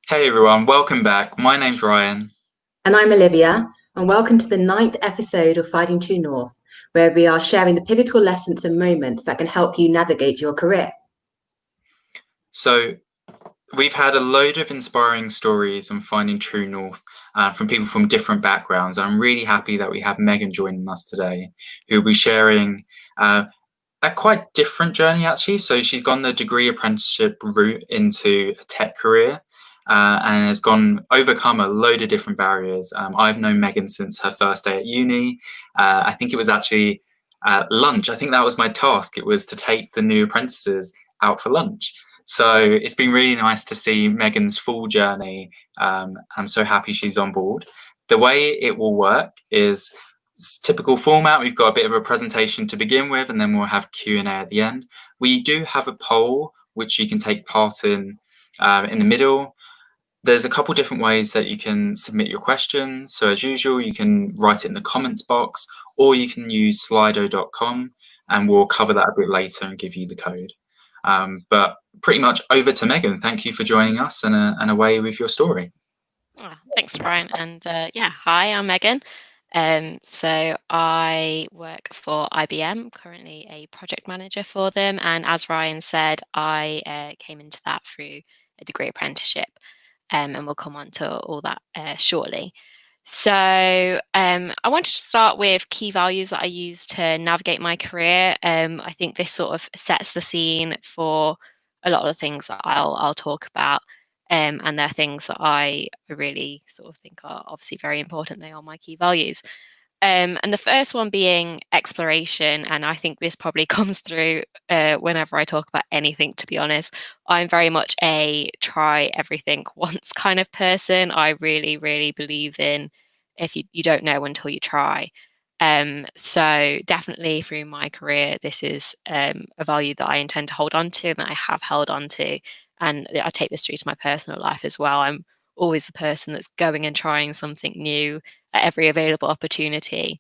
Hey everyone, welcome back. My name's Ryan. And I'm Olivia, and welcome to the ninth episode of Fighting True North, where we are sharing the pivotal lessons and moments that can help you navigate your career. So, we've had a load of inspiring stories on finding true north from people from different backgrounds. I'm really happy that we have Megan joining us today, who'll be sharing uh, a quite different journey actually. So, she's gone the degree apprenticeship route into a tech career. And has overcome a load of different barriers. I've known Megan since her first day at uni. I think it was actually lunch. I think that was my task. It was to take the new apprentices out for lunch. So it's been really nice to see Megan's full journey. I'm so happy she's on board. The way it will work is typical format. We've got a bit of a presentation to begin with, and then we'll have Q&A at the end. We do have a poll which you can take part in the middle. There's a couple different ways that you can submit your questions. So as usual, you can write it in the comments box, or you can use slido.com, and we'll cover that a bit later and give you the code. But pretty much over to Megan. Thank you for joining us and away with your story. Thanks, Brian. And hi, I'm Megan. So I work for IBM, currently a project manager for them. And as Ryan said, I came into that through a degree apprenticeship, and we'll come on to all that shortly. So I wanted to start with key values that I use to navigate my career. I think this sort of sets the scene for a lot of the things that I'll talk about. And they're things that I really sort of think are obviously very important. They are my key values. And the first one being exploration. And I think this probably comes through whenever I talk about anything, to be honest. I'm very much a try everything once kind of person. I really, really believe in if you don't know until you try. So definitely through my career, this is a value that I intend to hold on to and that I have held on to. And I take this through to my personal life as well. I'm always the person that's going and trying something new at every available opportunity.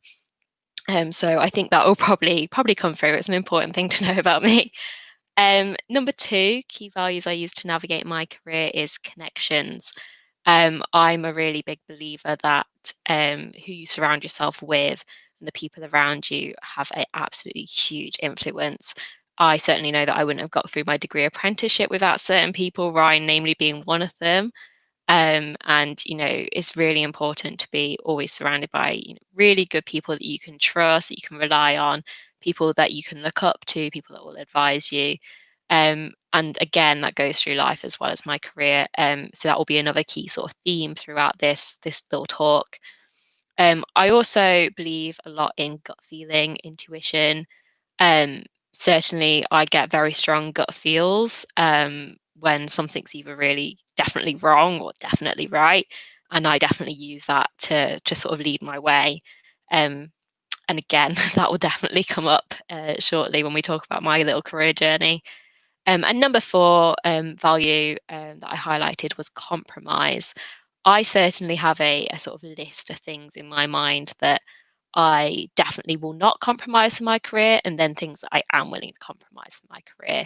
So I think that will probably come through. It's an important thing to know about me. Number two, key values I use to navigate my career is connections. I'm a really big believer that who you surround yourself with and the people around you have an absolutely huge influence. I certainly know that I wouldn't have got through my degree apprenticeship without certain people, Ryan namely being one of them. And it's really important to be always surrounded by really good people that you can trust, that you can rely on, people that you can look up to, people that will advise you. And again, that goes through life as well as my career. So that will be another key sort of theme throughout this little talk. I also believe a lot in gut feeling, intuition. Um, Certainly, I get very strong gut feels when something's either really definitely wrong or definitely right, and I definitely use that to sort of lead my way. Um, and again, that will definitely come up shortly when we talk about my little career journey. And number four value that I highlighted was compromise. I certainly have a sort of list of things in my mind that I definitely will not compromise for my career, and then things that I am willing to compromise for my career.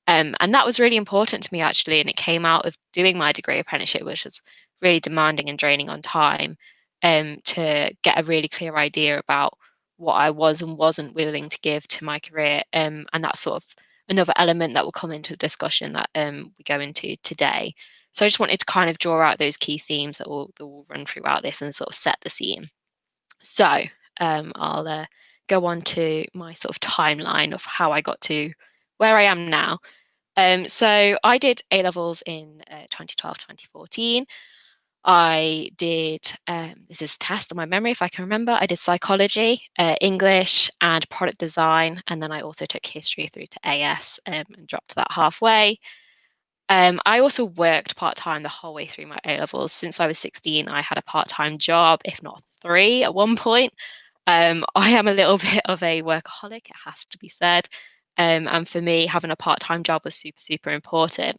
And that was really important to me actually, and it came out of doing my degree apprenticeship, which was really demanding and draining on time, to get a really clear idea about what I was and wasn't willing to give to my career. And that's sort of another element that will come into the discussion that we go into today. So I just wanted to kind of draw out those key themes that will run throughout this and sort of set the scene. So I'll go on to my sort of timeline of how I got to where I am now. So I did A levels in 2012, 2014. I did, this is a test on my memory if I can remember. I did psychology, English, and product design. And then I also took history through to AS and dropped that halfway. I also worked part time the whole way through my A levels. Since I was 16, I had a part time job, if not three at one point. I am a little bit of a workaholic, it has to be said. And for me, having a part time job was super, super important.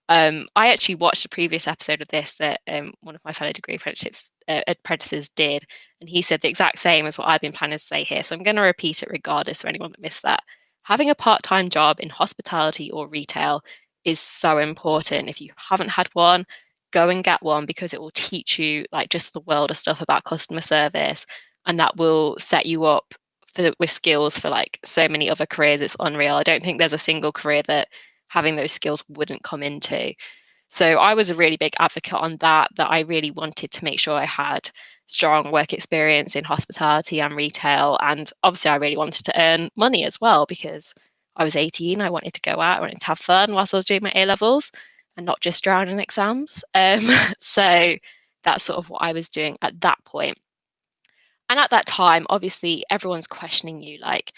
I actually watched a previous episode of this that one of my fellow degree apprentices did, and he said the exact same as what I've been planning to say here. So I'm going to repeat it regardless for anyone that missed that. Having a part time job in hospitality or retail is so important. If you haven't had one, go and get one, because it will teach you like just the world of stuff about customer service, and that will set you up with skills for like so many other careers. It's unreal. I don't think there's a single career that having those skills wouldn't come into. So I was a really big advocate on that I really wanted to make sure I had strong work experience in hospitality and retail. And obviously I really wanted to earn money as well, because I was 18. I wanted to go out, I wanted to have fun whilst I was doing my A-levels and not just drown in exams. So that's sort of what I was doing at that point. And at that time, obviously, everyone's questioning you, like,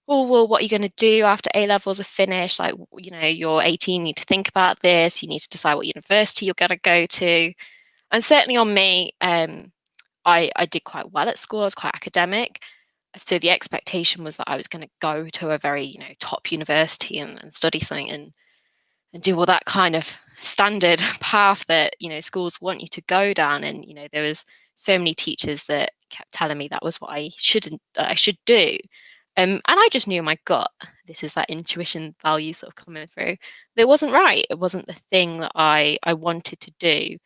oh, well, what are you going to do after A-levels are finished? Like, you know, you're 18, you need to think about this. You need to decide what university you're going to go to. And certainly on me, I did quite well at school. I was quite academic. So the expectation was that I was going to go to a very, you know, top university and study something and do all that kind of standard path that, you know, schools want you to go down. And, you know, there was so many teachers that kept telling me that was what I should do. And I just knew in my gut, this is that intuition value sort of coming through. That it wasn't right. It wasn't the thing that I wanted to do.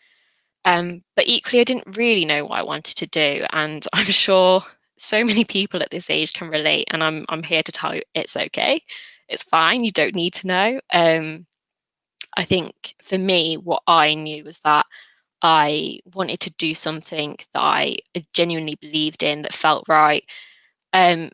But equally, I didn't really know what I wanted to do. And I'm sure so many people at this age can relate. And I'm here to tell you it's okay. It's fine. You don't need to know. I think for me, what I knew was that I wanted to do something that I genuinely believed in, that felt right, and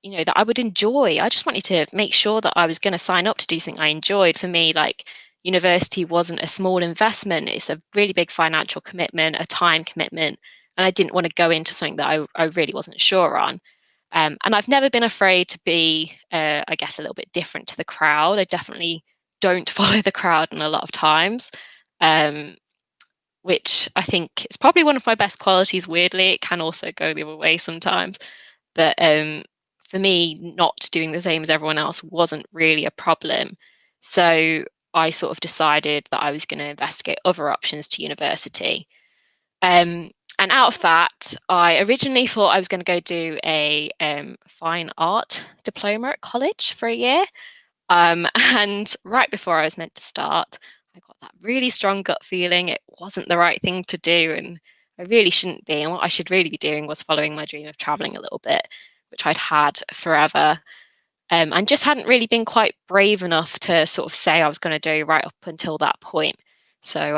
you know, that I would enjoy. I just wanted to make sure that I was going to sign up to do something I enjoyed. For me, like, university wasn't a small investment; it's a really big financial commitment, a time commitment, and I didn't want to go into something that I really wasn't sure on. And I've never been afraid to be, I guess, a little bit different to the crowd. I definitely don't follow the crowd in a lot of times, um, which I think is probably one of my best qualities. Weirdly, it can also go the other way sometimes. But for me, not doing the same as everyone else wasn't really a problem. So I sort of decided that I was going to investigate other options to university. And out of that, I originally thought I was going to go do a fine art diploma at college for a year. And right before I was meant to start, I got that really strong gut feeling it wasn't the right thing to do, and I really shouldn't be. And what I should really be doing was following my dream of traveling a little bit, which I'd had forever, and just hadn't really been quite brave enough to sort of say I was going to do right up until that point. So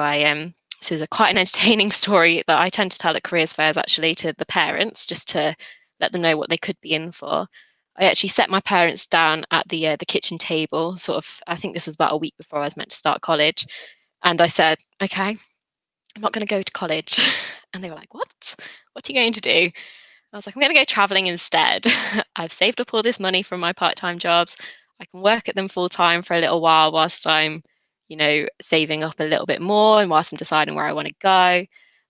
this is quite an entertaining story that I tend to tell at careers fairs, actually, to the parents, just to let them know what they could be in for. I actually set my parents down at the kitchen table, sort of, I think this was about a week before I was meant to start college. And I said, okay, I'm not going to go to college. And they were like, what? What are you going to do? I was like, I'm going to go traveling instead. I've saved up all this money from my part-time jobs. I can work at them full time for a little while whilst I'm, you know, saving up a little bit more and whilst I'm deciding where I want to go.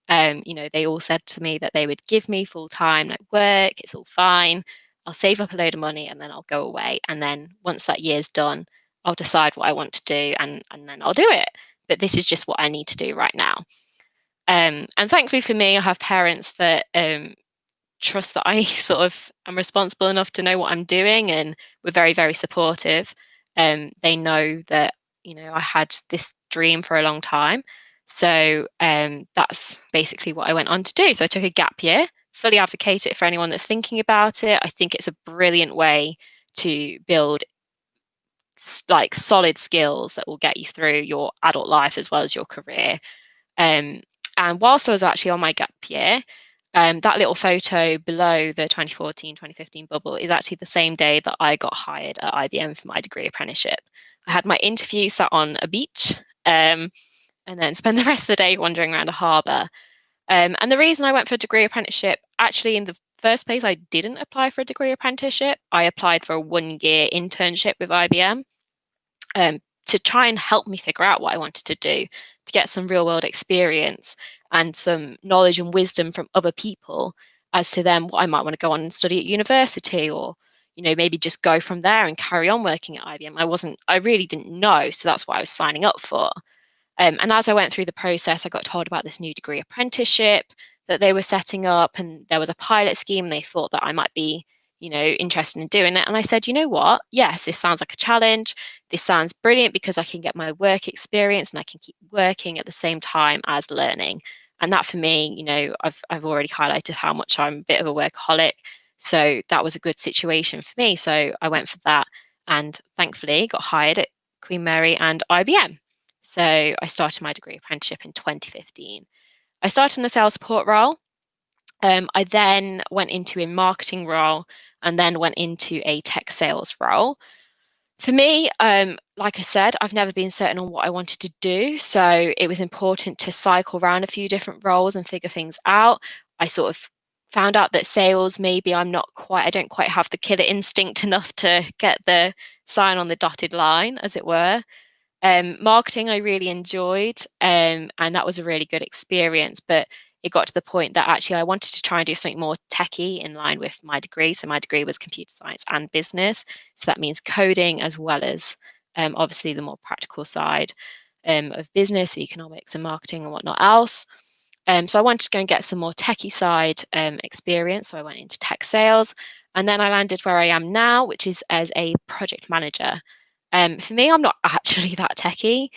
You know, they all said to me that they would give me full time like work. It's all fine. I'll save up a load of money and then I'll go away. And then once that year's done, I'll decide what I want to do and then I'll do it. But this is just what I need to do right now. And thankfully for me, I have parents that trust that I sort of am responsible enough to know what I'm doing, and we're very, very supportive. They know that, you know, I had this dream for a long time. So that's basically what I went on to do. So I took a gap year, fully advocate it for anyone that's thinking about it. I think it's a brilliant way to build like solid skills that will get you through your adult life as well as your career. And whilst I was actually on my gap year, that little photo below the 2014-2015 bubble is actually the same day that I got hired at IBM for my degree apprenticeship. I had my interview sat on a beach, and then spent the rest of the day wandering around a harbour. And the reason I went for a degree apprenticeship, actually, in the first place, I didn't apply for a degree apprenticeship. I applied for a 1-year internship with IBM, to try and help me figure out what I wanted to do, to get some real world experience and some knowledge and wisdom from other people as to then what I might want to go on and study at university, or, you know, maybe just go from there and carry on working at IBM. I really didn't know. So that's what I was signing up for. And as I went through the process, I got told about this new degree apprenticeship that they were setting up, and there was a pilot scheme. And they thought that I might be interested in doing it. And I said, you know what? Yes, this sounds like a challenge. This sounds brilliant because I can get my work experience and I can keep working at the same time as learning. And that for me, I've already highlighted how much I'm a bit of a workaholic. So that was a good situation for me. So I went for that and thankfully got hired at Queen Mary and IBM. So I started my degree apprenticeship in 2015. I started in a sales support role. I then went into a marketing role and then went into a tech sales role. For me, like I said, I've never been certain on what I wanted to do. So it was important to cycle around a few different roles and figure things out. I sort of found out that sales, maybe I don't quite have the killer instinct enough to get the sign on the dotted line, as it were. Marketing I really enjoyed, and that was a really good experience. But it got to the point that actually I wanted to try and do something more techie in line with my degree. So my degree was computer science and business. So that means coding as well as obviously the more practical side of business, economics and marketing and whatnot else. So I wanted to go and get some more techie side experience. So I went into tech sales and then I landed where I am now, which is as a project manager. For me, I'm not actually that techie.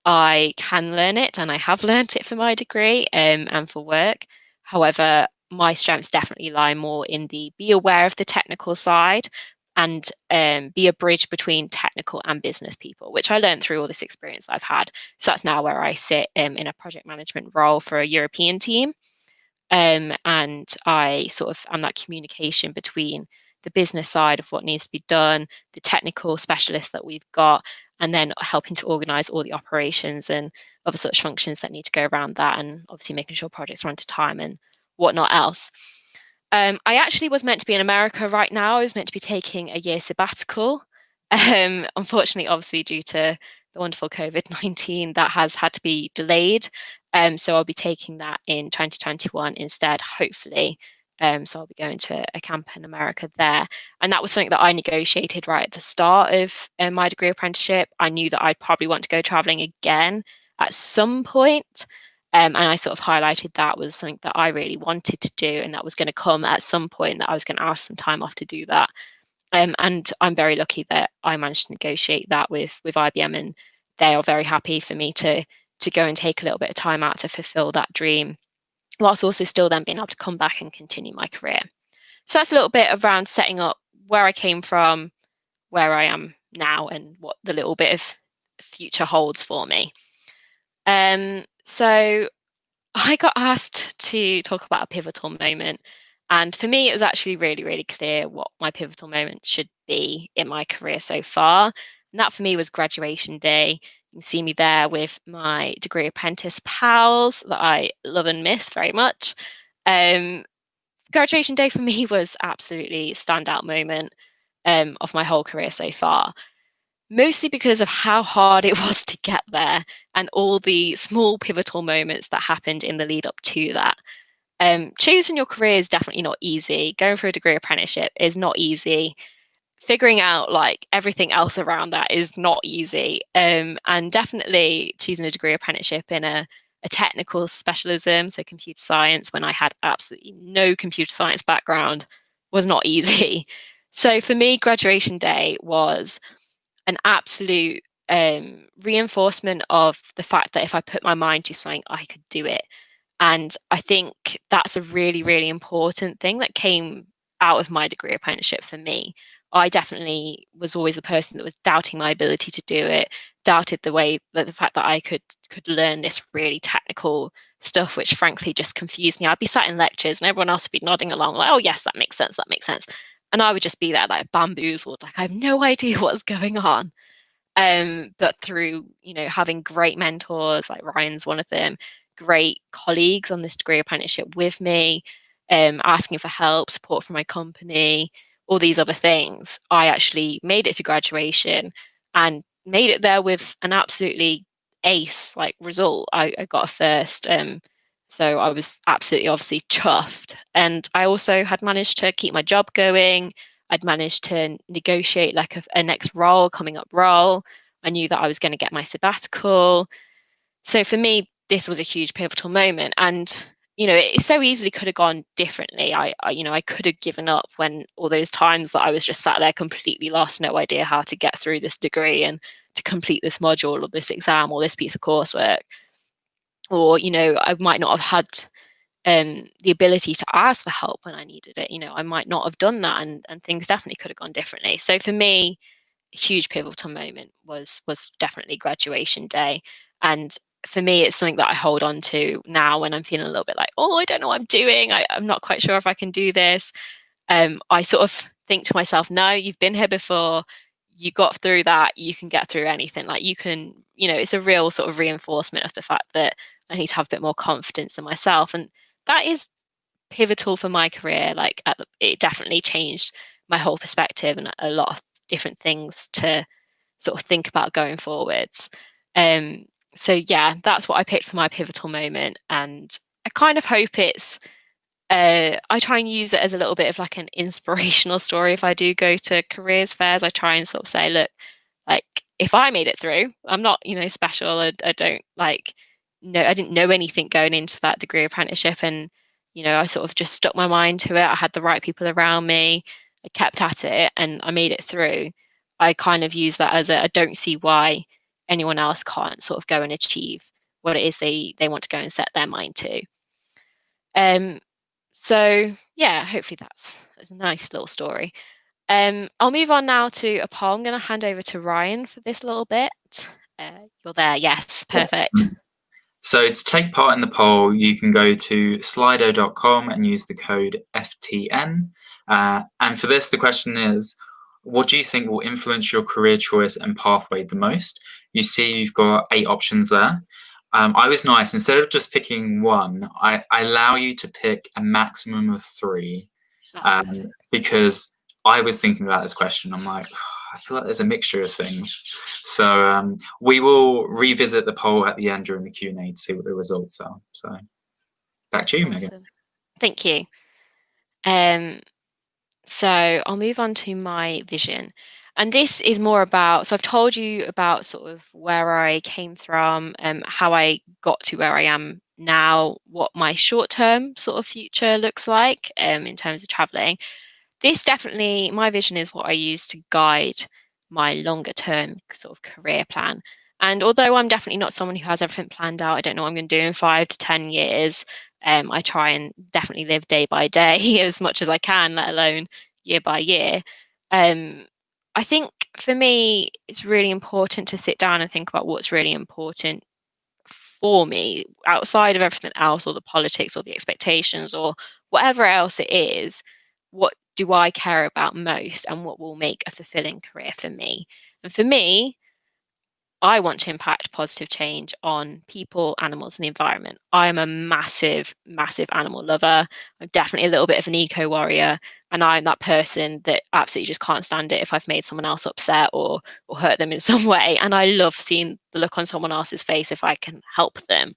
I can learn it and I have learnt it for my degree and for work. However, my strengths definitely lie more in the be aware of the technical side and be a bridge between technical and business people, which I learned through all this experience I've had. So that's now where I sit in a project management role for a European team. And I sort of am that communication between the business side of what needs to be done, the technical specialists that we've got, and then helping to organize all the operations and other such functions that need to go around that, and obviously making sure projects run to time and whatnot else. I actually was meant to be in America right now. I was meant to be taking a year sabbatical. Unfortunately, obviously, due to the wonderful COVID-19, that has had to be delayed. So I'll be taking that in 2021 instead, hopefully. So I'll be going to a camp in America there. And that was something that I negotiated right at the start of my degree apprenticeship. I knew that I'd probably want to go traveling again at some point. And I sort of highlighted that was something that I really wanted to do, and that was going to come at some point, that I was going to ask some time off to do that. And I'm very lucky that I managed to negotiate that with IBM, and they are very happy for me to go and take a little bit of time out to fulfill that dream, whilst also still then being able to come back and continue my career. So that's a little bit around setting up where I came from, where I am now, and what the little bit of future holds for me. So I got asked to talk about a pivotal moment. And for me, it was actually really, really clear what my pivotal moment should be in my career so far. And that for me was graduation day. You can see me there with my degree apprentice pals that I love and miss very much. Graduation day for me was absolutely a standout moment of my whole career so far, mostly because of how hard it was to get there and all the small pivotal moments that happened in the lead up to that. Choosing your career is definitely not easy. Going through a degree apprenticeship is not easy. Figuring out like everything else around that is not easy. And definitely choosing a degree apprenticeship in a technical specialism, so computer science, when I had absolutely no computer science background, was not easy. So for me, graduation day was an absolute reinforcement of the fact that if I put my mind to something, I could do it. And I think that's a really, really important thing that came out of my degree apprenticeship for me. I definitely was always the person that was doubting my ability to do it, doubted the fact that I could learn this really technical stuff, which frankly just confused me. I'd be sat in lectures and everyone else would be nodding along like, oh yes, that makes sense, that makes sense. And I would just be there like bamboozled, like I have no idea what's going on. But through, having great mentors, like Ryan's one of them, great colleagues on this degree apprenticeship with me, asking for help, support from my company, all these other things, I actually made it to graduation and made it there with an absolutely ace like result. I got a first. So I was absolutely obviously chuffed. And I also had managed to keep my job going. I'd managed to negotiate like a next role, coming up role. I knew that I was going to get my sabbatical. So for me, this was a huge pivotal moment. And, it so easily could have gone differently. I could have given up when all those times that I was just sat there completely lost, no idea how to get through this degree and to complete this module or this exam or this piece of coursework. Or, I might not have had the ability to ask for help when I needed it. I might not have done that, and things definitely could have gone differently. So for me, a huge pivotal moment was definitely graduation day. And for me, it's something that I hold on to now when I'm feeling a little bit like, oh, I don't know what I'm doing. I'm not quite sure if I can do this. I sort of think to myself, no, you've been here before. You got through that. You can get through anything. Like you can, it's a real sort of reinforcement of the fact that I need to have a bit more confidence in myself. And that is pivotal for my career. Like it definitely changed my whole perspective and a lot of different things to sort of think about going forwards. So yeah, that's what I picked for my pivotal moment, and I kind of hope it's I try and use it as a little bit of like an inspirational story. If I do go to careers fairs, I try and sort of say, look, like if I made it through, I'm not, special. I don't like, no, I didn't know anything going into that degree apprenticeship. And, I sort of just stuck my mind to it. I had the right people around me. I kept at it and I made it through. I kind of use that as I don't see why anyone else can't sort of go and achieve what it is they want to go and set their mind to. So yeah, hopefully that's a nice little story. I'll move on now to a poll. I'm going to hand over to Ryan for this little bit. You're there, yes, perfect. So to take part in the poll, you can go to slido.com and use the code FTN. And for this, the question is, what do you think will influence your career choice and pathway the most? You see you've got 8 options there. I was nice. Instead of just picking one, I allow you to pick a maximum of 3 because I was thinking about this question. I'm like, I feel like there's a mixture of things. So we will revisit the poll at the end during the Q&A to see what the results are. So back to you, Awesome. Megan. Thank you. So I'll move on to my vision. And this is more about, so I've told you about sort of where I came from, how I got to where I am now, what my short-term sort of future looks like in terms of traveling. This definitely, my vision is what I use to guide my longer term sort of career plan. And although I'm definitely not someone who has everything planned out, I don't know what I'm going to do in 5 to 10 years. I try and definitely live day by day as much as I can, let alone year by year. I think for me, it's really important to sit down and think about what's really important for me outside of everything else, or the politics or the expectations or whatever else it is. What do I care about most, and what will make a fulfilling career for me? And for me, I want to impact positive change on people, animals, and the environment. I am a massive, massive animal lover. I'm definitely a little bit of an eco warrior, and I'm that person that absolutely just can't stand it if I've made someone else upset or hurt them in some way. And I love seeing the look on someone else's face if I can help them.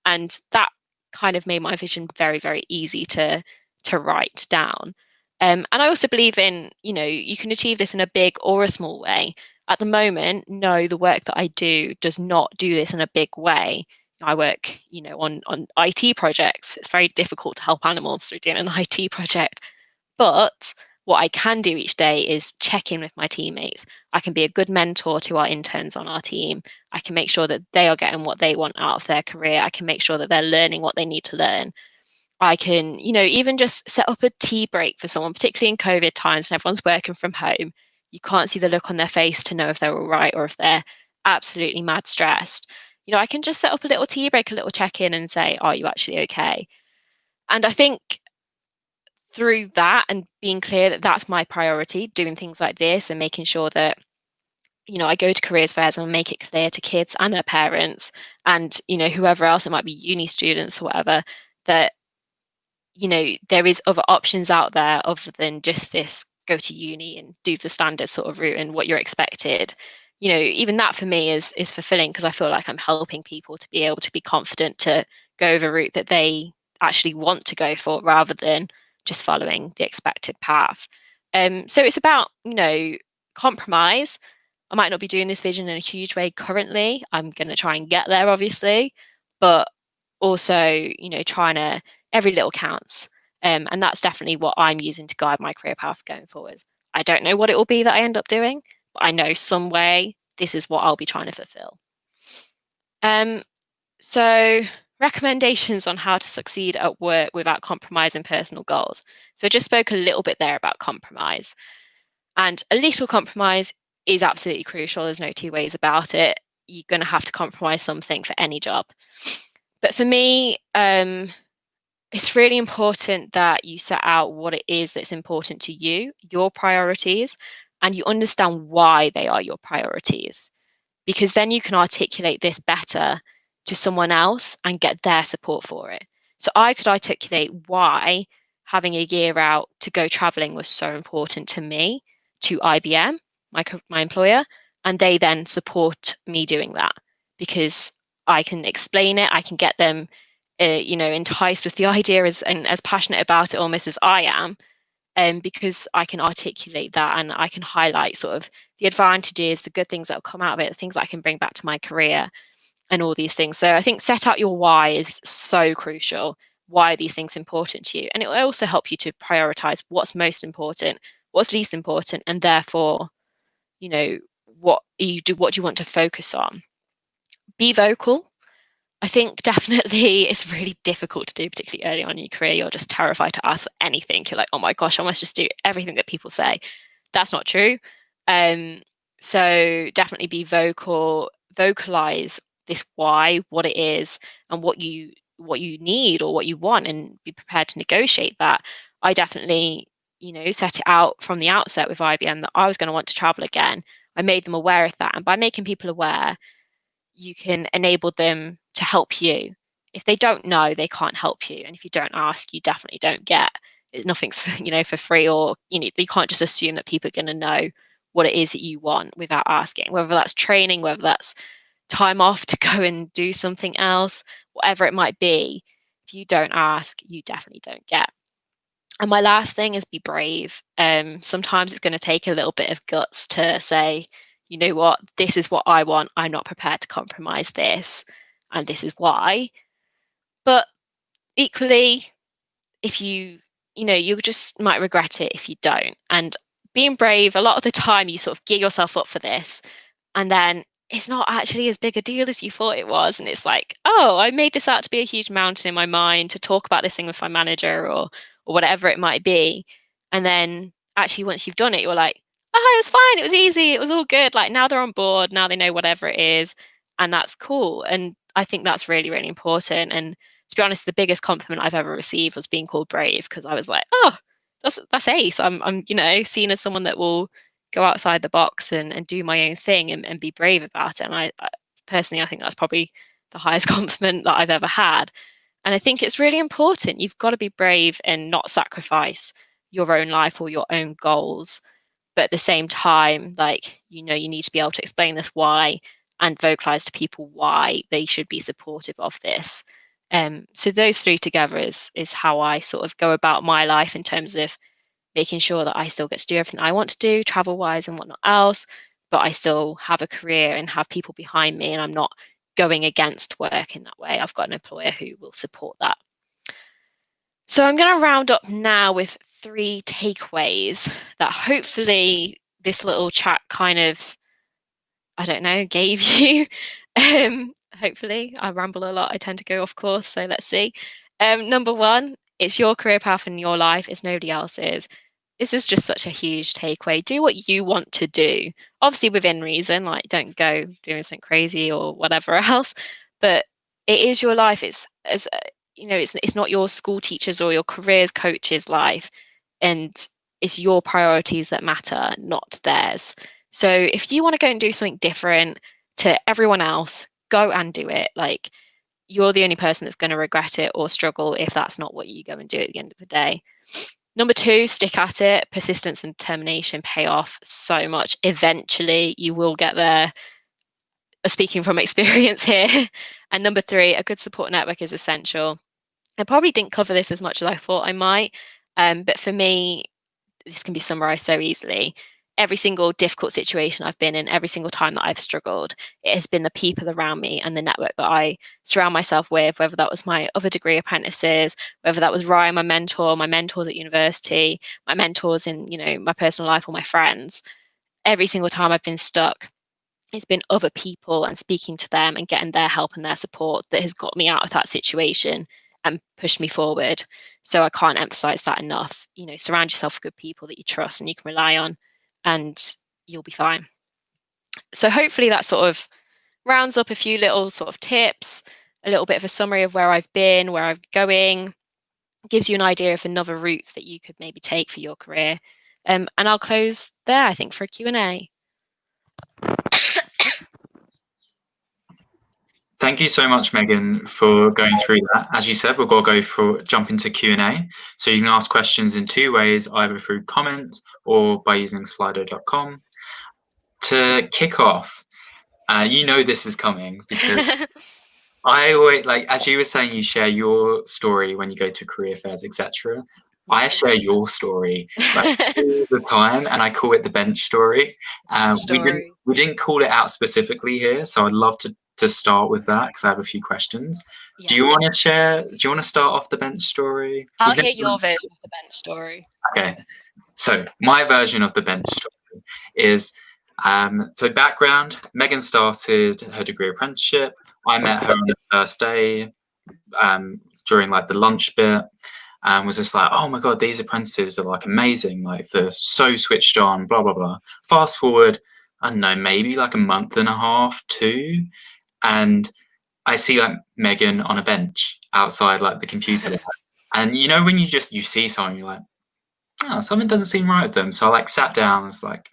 And that kind of made my vision very, very easy to write down. And I also believe in, you can achieve this in a big or a small way. At the moment, no, the work that I do does not do this in a big way. I work, on IT projects. It's very difficult to help animals through doing an IT project. But what I can do each day is check in with my teammates. I can be a good mentor to our interns on our team. I can make sure that they are getting what they want out of their career. I can make sure that they're learning what they need to learn. I can, even just set up a tea break for someone, particularly in COVID times when everyone's working from home. You can't see the look on their face to know if they're all right or if they're absolutely mad stressed. I can just set up a little tea break, a little check-in and say, are you actually okay? And I think through that and being clear that that's my priority, doing things like this and making sure that, I go to careers fairs and make it clear to kids and their parents and, whoever else, it might be uni students or whatever, that there is other options out there other than just this go to uni and do the standard sort of route and what you're expected. Even that for me is fulfilling, because I feel like I'm helping people to be able to be confident to go the route that they actually want to go for rather than just following the expected path. So it's about, compromise. I might not be doing this vision in a huge way currently. I'm going to try and get there, obviously, but also, trying to every little counts. And that's definitely what I'm using to guide my career path going forwards. I don't know what it will be that I end up doing, but I know some way this is what I'll be trying to fulfill. So recommendations on how to succeed at work without compromising personal goals. So I just spoke a little bit there about compromise, and a little compromise is absolutely crucial. There's no two ways about it. You're going to have to compromise something for any job. But for me, it's really important that you set out what it is that's important to you, your priorities, and you understand why they are your priorities, because then you can articulate this better to someone else and get their support for it. So I could articulate why having a year out to go traveling was so important to me, to IBM, my employer, and they then support me doing that because I can explain it, I can get them enticed with the idea and as passionate about it almost as I am, because I can articulate that and I can highlight sort of the advantages, the good things that will come out of it, the things I can bring back to my career and all these things. So I think set out your why is so crucial. Why are these things important to you? And it will also help you to prioritize what's most important, what's least important, and therefore, what do you want to focus on? Be vocal. I think definitely it's really difficult to do, particularly early on in your career. You're just terrified to ask anything. You're like, oh my gosh, I must just do everything that people say. That's not true. So definitely be vocal, vocalize this why, what it is, and what you need or what you want, and be prepared to negotiate that. I definitely, set it out from the outset with IBM that I was going to want to travel again. I made them aware of that, and by making people aware, you can enable them to help you. If they don't know, they can't help you. And if you don't ask, you definitely don't get. It's nothing's, for free, or, you can't just assume that people are going to know what it is that you want without asking, whether that's training, whether that's time off to go and do something else, whatever it might be. If you don't ask, you definitely don't get. And my last thing is be brave. Sometimes it's going to take a little bit of guts to say, you know what, this is what I want. I'm not prepared to compromise this, and this is why. But equally, if you just might regret it if you don't. And being brave, a lot of the time you sort of gear yourself up for this, and then it's not actually as big a deal as you thought it was. And it's like, oh, I made this out to be a huge mountain in my mind to talk about this thing with my manager or whatever it might be. And then actually once you've done it, you're like, oh, it was fine, it was easy, it was all good. Like now they're on board, now they know whatever it is, and that's cool. And I think that's really, really important. And to be honest, the biggest compliment I've ever received was being called brave, because I was like, oh, that's ace. I'm seen as someone that will go outside the box and do my own thing and be brave about it. And I personally, I think that's probably the highest compliment that I've ever had. And I think it's really important. You've got to be brave and not sacrifice your own life or your own goals. But at the same time, you need to be able to explain this why and vocalize to people why they should be supportive of this. So those three together is how I sort of go about my life in terms of making sure that I still get to do everything I want to do travel wise and whatnot else, but I still have a career and have people behind me, and I'm not going against work in that way. I've got an employer who will support that. So I'm going to round up now with 3 takeaways that hopefully this little chat kind of, I don't know, gave you. Hopefully, I ramble a lot. I tend to go off course, so let's see. Number 1, it's your career path in your life. It's nobody else's. This is just such a huge takeaway. Do what you want to do, obviously within reason. Like, don't go doing something crazy or whatever else. But it is your life. It's it's not your school teachers or your careers coach's life, and it's your priorities that matter, not theirs. So if you want to go and do something different to everyone else, go and do it. Like, you're the only person that's going to regret it or struggle if that's not what you go and do at the end of the day. Number 2, stick at it. Persistence and determination pay off so much. Eventually, you will get there. Speaking from experience here. And number 3, a good support network is essential. I probably didn't cover this as much as I thought I might, but for me, this can be summarized so easily. every single difficult situation I've been in, every single time that I've struggled, it has been the people around me and the network that I surround myself with, whether that was my other degree apprentices, whether that was Ryan, my mentor, my mentors at university, my mentors in, my personal life, or my friends. Every single time I've been stuck, it's been other people and speaking to them and getting their help and their support that has got me out of that situation and pushed me forward. So I can't emphasize that enough. Surround yourself with good people that you trust and you can rely on, and you'll be fine. So hopefully that sort of rounds up a few little sort of tips, a little bit of a summary of where I've been, where I'm going, gives you an idea of another route that you could maybe take for your career. And I'll close there, I think, for a Q&A. Thank you so much, Megan, for going through that. As you said, we're going to jump into Q&A. So you can ask questions in two ways, either through comments or by using slido.com. To kick off, this is coming because I always, as you were saying, you share your story when you go to career fairs, etc. I share your story all the time, and I call it the bench story. We didn't call it out specifically here, so I'd love to start with that because I have a few questions. Yes. Do you want to share? Do you want to start off the bench story? I'll hear your version of the bench story. Okay, so my version of the bench story is so background. Megan started her degree apprenticeship. I met her on the first day during the lunch bit. And was just like, oh my God, these apprentices are amazing. They're so switched on, blah, blah, blah. Fast forward, I don't know, maybe a month and a half, 2. And I see Megan on a bench outside the computer lab. And when you see someone, you're like, oh, something doesn't seem right with them. So I sat down, I was like,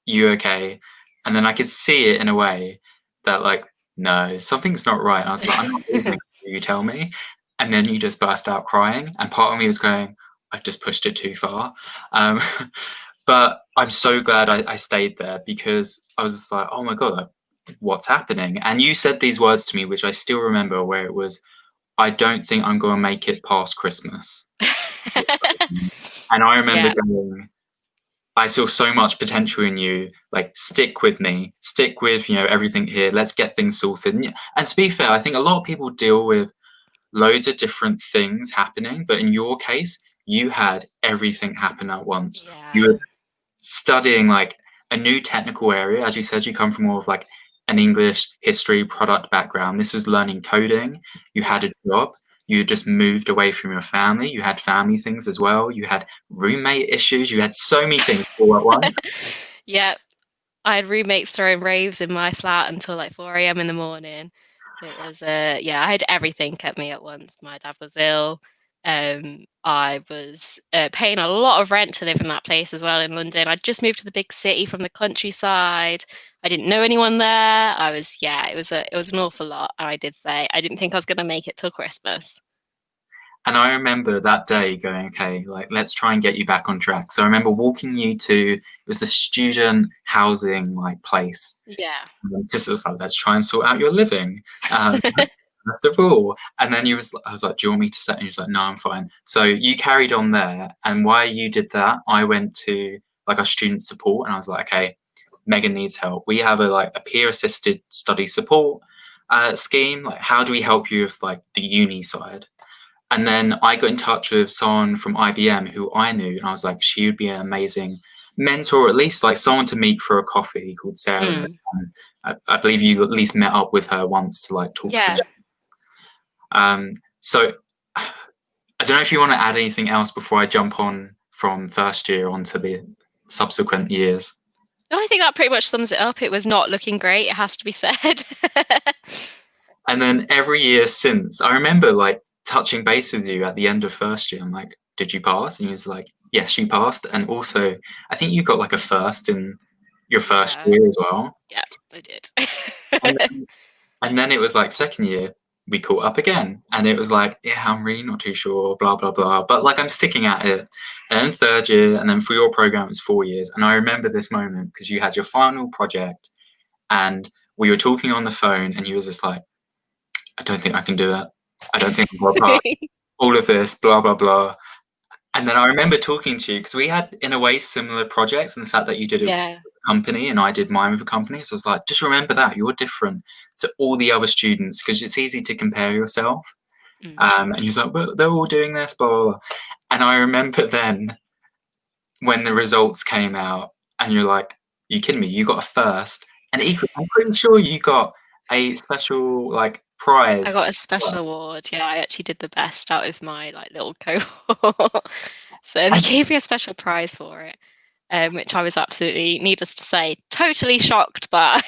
you okay? And then I could see it in a way that no, something's not right. And I was like, I'm not leaving, you tell me. And then you just burst out crying. And part of me was going, I've just pushed it too far. But I'm so glad I stayed there because I was just like, oh my God, what's happening? And you said these words to me, which I still remember, where it was, I don't think I'm going to make it past Christmas. And I remember going, I saw so much potential in you, stick with me, stick with, everything here. Let's get things sorted. And to be fair, I think a lot of people deal with loads of different things happening, but in your case, you had everything happen at once. Yeah. You were studying a new technical area. As you said, you come from more of an English history product background. This was learning coding. You had a job. You had just moved away from your family. You had family things as well. You had roommate issues. You had so many things all at once. Yeah. I had roommates throwing raves in my flat until 4 a.m. in the morning. So it was, I had everything kept me at once. My dad was ill. I was paying a lot of rent to live in that place as well in London. I'd just moved to the big city from the countryside. I didn't know anyone there. It was an awful lot. And I did say, I didn't think I was going to make it till Christmas. And I remember that day going, okay, let's try and get you back on track. So I remember walking you to, it was the student housing place. Yeah. Just was let's try and sort out your living. First of all, and then I was like, do you want me to stay? And he was like, no, I'm fine. So you carried on there. And while you did that, I went to our student support and I was like, okay, Megan needs help. We have a peer assisted study support scheme. How do we help you with the uni side? And then I got in touch with someone from IBM who I knew, and I was like, she would be an amazing mentor, or at least someone to meet for a coffee, called Sarah. I believe you at least met up with her once to talk through it. So I don't know if you want to add anything else before I jump on from first year onto the subsequent years. No, I think that pretty much sums it up. It was not looking great, it has to be said. And then every year since, I remember touching base with you at the end of first year. I'm like, did you pass? And you was like, yes, you passed. And also, I think you got a first in your first year as well. Yeah, I did. and then it was second year, we caught up again. And it was yeah, I'm really not too sure, blah, blah, blah. But I'm sticking at it. And then third year, and then for your program, it was 4 years. And I remember this moment because you had your final project and we were talking on the phone and you were just like, I don't think I can do it. I don't think I'll pass all of this, blah, blah, blah. And then I remember talking to you because we had, in a way, similar projects, and the fact that you did a Yeah. company and I did mine with a company. So I was like, just remember that you're different to all the other students because it's easy to compare yourself. Mm. And you're like, well, they're all doing this, blah, blah, blah. And I remember then when the results came out, and you're like, you kidding me? You got a first, and equally, I'm pretty sure you got a special like I prize. got a special award. Yeah, I actually did the best out of my like little cohort. So they And, gave me a special prize for it, which I was absolutely, needless to say, totally shocked by.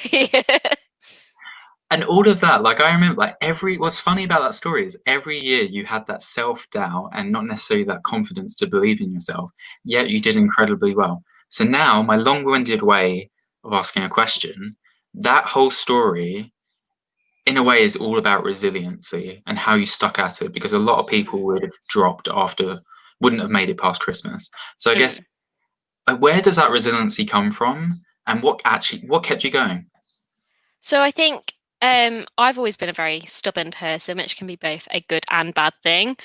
and all of that, like I remember, like what's funny about that story is every year you had that self doubt and not necessarily that confidence to believe in yourself, yet you did incredibly well. So now, my long winded way of asking a question, that whole story in a way is all about resiliency and how you stuck at it because a lot of people Mm, would have dropped after, wouldn't have made it past Christmas. So I guess mm. where does that resiliency come from, and what kept you going? So I think I've always been a very stubborn person, which can be both a good and bad thing.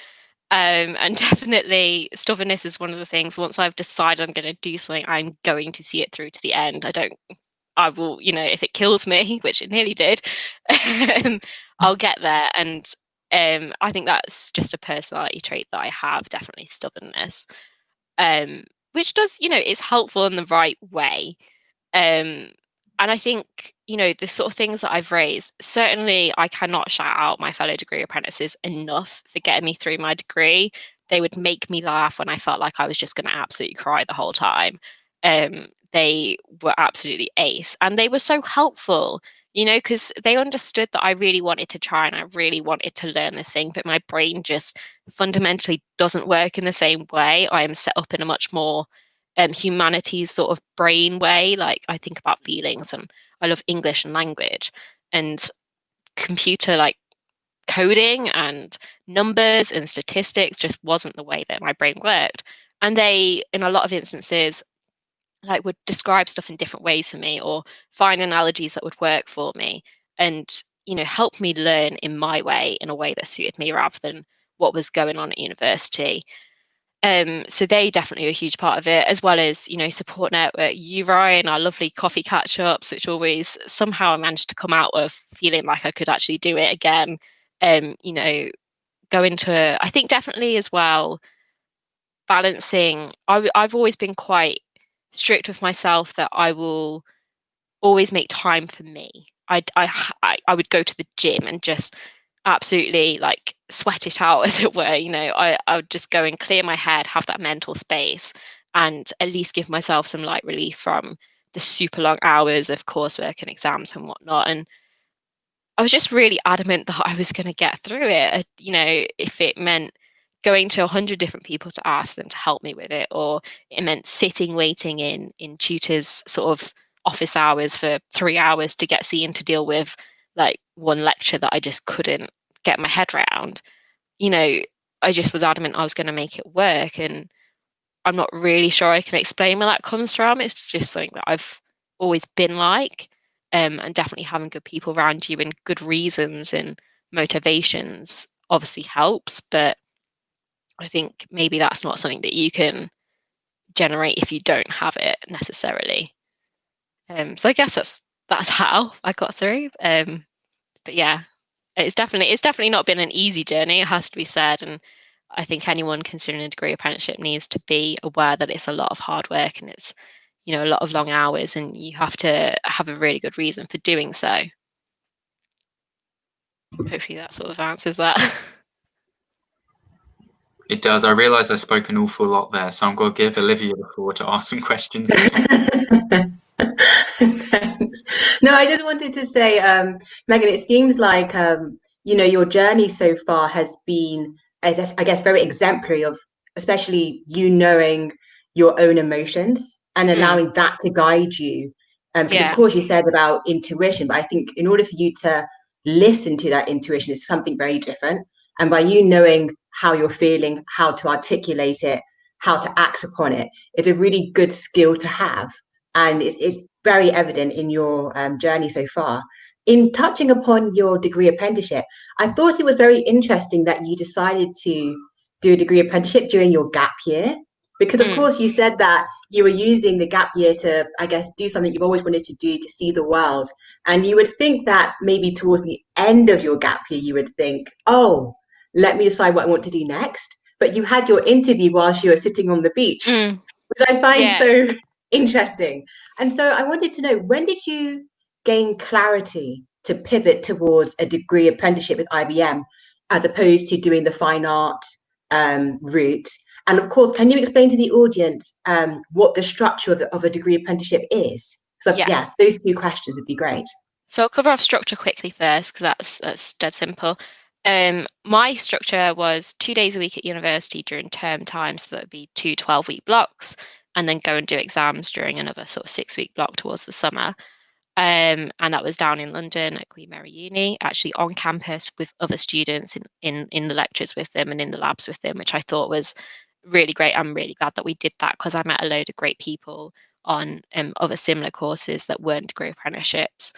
And definitely stubbornness is one of the things. Once I've decided I'm going to do something, I'm going to see it through to the end. I will, if it kills me, which it nearly did, um, I'll get there. And I think that's just a personality trait that I have, definitely stubbornness, um, which does, is helpful in the right way. Um, and I think, the sort of things that I've raised, certainly I cannot shout out my fellow degree apprentices enough for getting me through my degree. They would make me laugh when I felt like I was just going to absolutely cry the whole time. They were absolutely ace and they were so helpful, because they understood that I really wanted to try and I really wanted to learn this thing, but my brain just fundamentally doesn't work in the same way. I am set up in a much more humanities sort of brain way. Like I think about feelings and I love English and language and computer like coding and numbers and statistics just wasn't the way that my brain worked. And they, in a lot of instances, like would describe stuff in different ways for me or find analogies that would work for me and help me learn in my way in a way that suited me rather than what was going on at university. So they definitely are a huge part of it, as well as, support network, you, Ryan, our lovely coffee catch-ups, which always somehow I managed to come out of feeling like I could actually do it again. Um, you know, go into, I think definitely as well, balancing, I've always been quite strict with myself that I will always make time for me. I would go to the gym and just absolutely like sweat it out, as it were. I would just go and clear my head, have that mental space, and at least give myself some light relief from the super long hours of coursework and exams and whatnot. And I was just really adamant that I was going to get through it. If it meant going to 100 different people to ask them to help me with it, or it meant sitting waiting in tutors' sort of office hours for 3 hours to get seen to deal with like one lecture that I just couldn't get my head around. You know, I just was adamant I was going to make it work, and I'm not really sure I can explain where that comes from. It's just something that I've always been like. And definitely having good people around you and good reasons and motivations obviously helps. But I think maybe that's not something that you can generate if you don't have it necessarily. So I guess that's how I got through. But yeah, it's definitely not been an easy journey, it has to be said. And I think anyone considering a degree apprenticeship needs to be aware that it's a lot of hard work and it's, a lot of long hours, and you have to have a really good reason for doing so. Hopefully that sort of answers that. It does. I realise I spoke an awful lot there, so I'm going to give Olivia the floor to ask some questions now. Thanks. No, I just wanted to say, Megan, it seems like your journey so far has been, I guess, very exemplary of, especially you knowing your own emotions and Mm, allowing that to guide you. Because of yeah. course you said about intuition, but I think in order for you to listen to that intuition is something very different. And by you knowing how you're feeling, how to articulate it, how to act upon it, it's a really good skill to have, and it's very evident in your journey so far. In touching upon your degree apprenticeship, I thought it was very interesting that you decided to do a degree apprenticeship during your gap year? Because of course you said that you were using the gap year to, I guess, do something you've always wanted to do, to see the world. And you would think that maybe towards the end of your gap year, you would think, oh, let me decide what I want to do next. But you had your interview whilst you were sitting on the beach, which I find so interesting. And so I wanted to know, when did you gain clarity to pivot towards a degree apprenticeship with IBM as opposed to doing the fine art route? And of course, can you explain to the audience what the structure of a degree apprenticeship is? So yes, those two questions would be great. So I'll cover off structure quickly first, because that's dead simple. My structure was 2 days a week at university during term time, so that would be 2 12-week blocks, and then go and do exams during another sort of 6-week block towards the summer. And that was down in London at Queen Mary Uni, actually on campus with other students in the lectures with them and in the labs with them, which I thought was really great. I'm really glad that we did that, because I met a load of great people on other similar courses that weren't degree apprenticeships.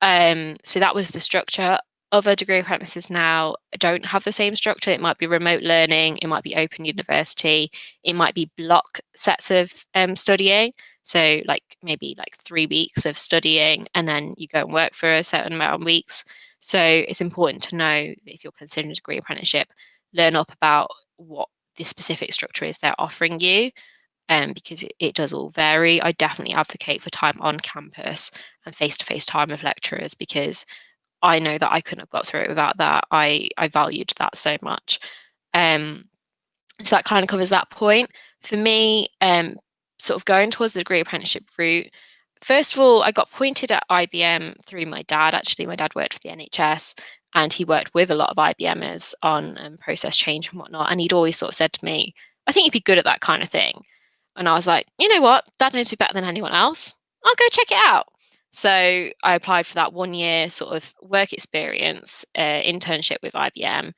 So that was the structure. Other degree apprentices now don't have the same structure. It might be remote learning, it might be open university, it might be block sets of studying. So maybe 3 weeks of studying, and then you go and work for a certain amount of weeks. So it's important to know that if you're considering a degree apprenticeship, learn up about what the specific structure is they're offering you. Because it does all vary. I definitely advocate for time on campus and face-to-face time with lecturers, because I know that I couldn't have got through it without that. I valued that so much. So that kind of covers that point. For me, sort of going towards the degree apprenticeship route, first of all, I got pointed at IBM through my dad. Actually, my dad worked for the NHS, and he worked with a lot of IBMers on process change and whatnot. And he'd always sort of said to me, I think you'd be good at that kind of thing. And I was like, you know what? Dad knows me better than anyone else. I'll go check it out. So I applied for that 1 year sort of work experience internship with IBM.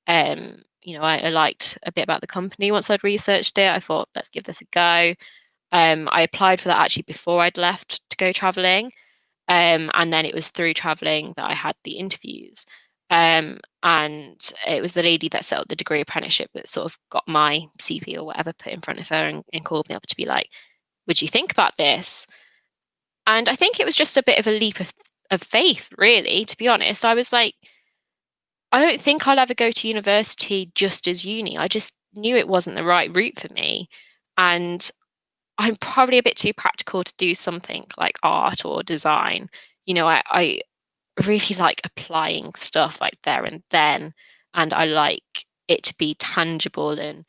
I liked a bit about the company once I'd researched it. I thought, let's give this a go. I applied for that actually before I'd left to go traveling. And then it was through traveling that I had the interviews. And it was the lady that set up the degree apprenticeship that sort of got my CV or whatever put in front of her and called me up to be like, would you think about this? And I think it was just a bit of a leap of faith, really, to be honest. I was like, I don't think I'll ever go to university just as uni. I just knew it wasn't the right route for me. And I'm probably a bit too practical to do something like art or design. I really like applying stuff like there and then, and I like it to be tangible. And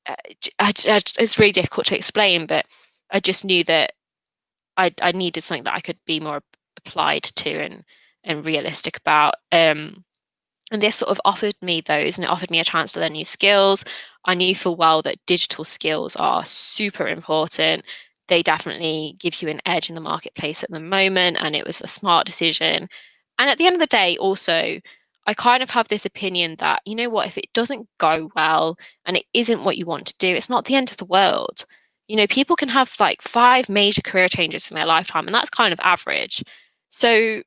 it's really difficult to explain, but I just knew that I needed something that I could be more applied to and realistic about. And this sort of offered me those, and it offered me a chance to learn new skills. I knew full well that digital skills are super important. They definitely give you an edge in the marketplace at the moment, and it was a smart decision. And at the end of the day, also, I kind of have this opinion that, you know what, if it doesn't go well and it isn't what you want to do, it's not the end of the world. People can have 5 major career changes in their lifetime, and that's kind of average. So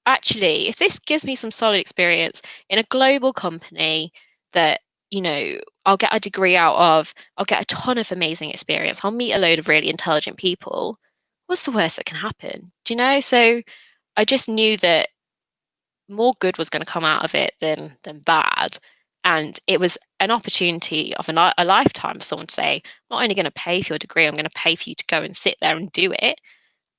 actually, if this gives me some solid experience in a global company that, I'll get a degree out of, I'll get a ton of amazing experience, I'll meet a load of really intelligent people, what's the worst that can happen? Do you know? So I just knew that more good was going to come out of it than bad. And it was an opportunity of a lifetime for someone to say, I'm not only going to pay for your degree, I'm going to pay for you to go and sit there and do it.